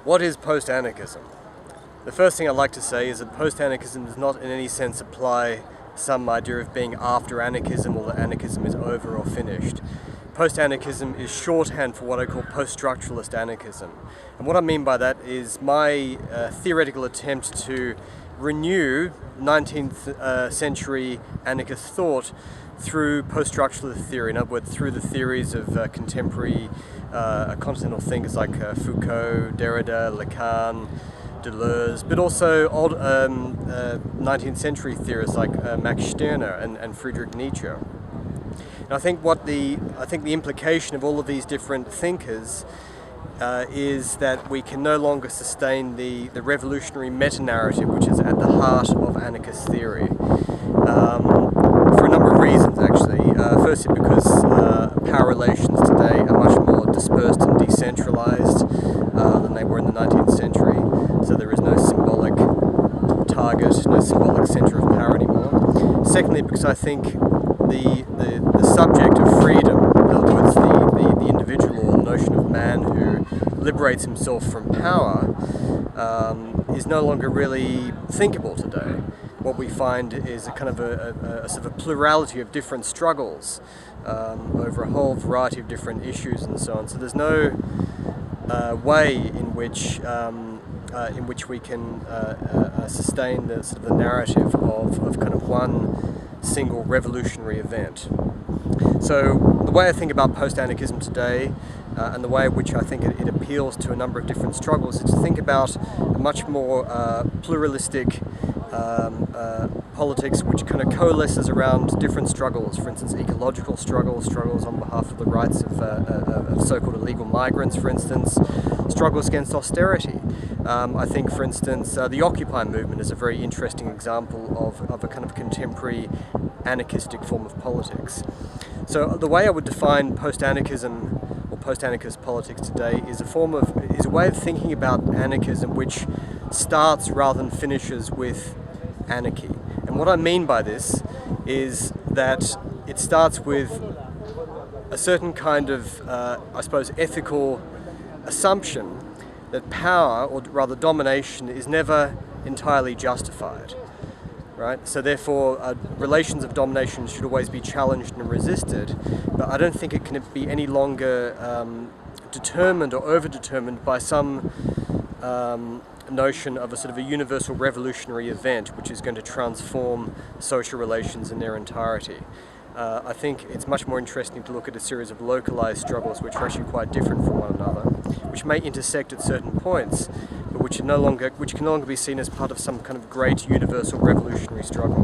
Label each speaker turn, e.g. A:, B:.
A: What is post-anarchism? The first thing I'd like to say is that post-anarchism does not in any sense apply some idea of being after anarchism or that anarchism is over or finished. Post-anarchism is shorthand for what I call post-structuralist anarchism. And what I mean by that is my theoretical attempt to renew 19th century anarchist thought through post-structuralist theory, in other words, through the theories of contemporary continental thinkers like Foucault, Derrida, Lacan, Deleuze, but also old 19th century theorists like Max Stirner and Friedrich Nietzsche. And I think the implication of all of these different thinkers is that we can no longer sustain the revolutionary meta-narrative which is at the heart of anarchist theory. For a number of reasons, actually. Firstly, because power relations today are much more dispersed and decentralized than they were in the 19th century. So there is no symbolic target, no symbolic center of power anymore. Secondly, because I think the subject of freedom, in other words, the individual or the notion of man who liberates himself from power, is no longer really thinkable today. What we find is a kind of a sort of a plurality of different struggles over a whole variety of different issues and so on. So there's no way in which we can sustain the sort of the narrative of kind of one single revolutionary event. So the way I think about post-anarchism today, and the way in which I think it appeals to a number of different struggles, is to think about a much more pluralistic politics which kind of coalesces around different struggles. For instance, ecological struggles on behalf of the rights of so-called illegal migrants, for instance, struggles against austerity. I think, for instance, the Occupy movement is a very interesting example of a kind of contemporary anarchistic form of politics. So the way I would define post-anarchism or post-anarchist politics today is a way of thinking about anarchism which starts rather than finishes with anarchy. And what I mean by this is that it starts with a certain kind of, I suppose, ethical assumption that power, or rather domination, is never entirely justified. Right? So therefore, relations of domination should always be challenged and resisted, but I don't think it can be any longer determined or over-determined by some notion of a sort of a universal revolutionary event which is going to transform social relations in their entirety. I think it's much more interesting to look at a series of localized struggles which are actually quite different from one another, which may intersect at certain points, but which can no longer be seen as part of some kind of great universal revolutionary struggle.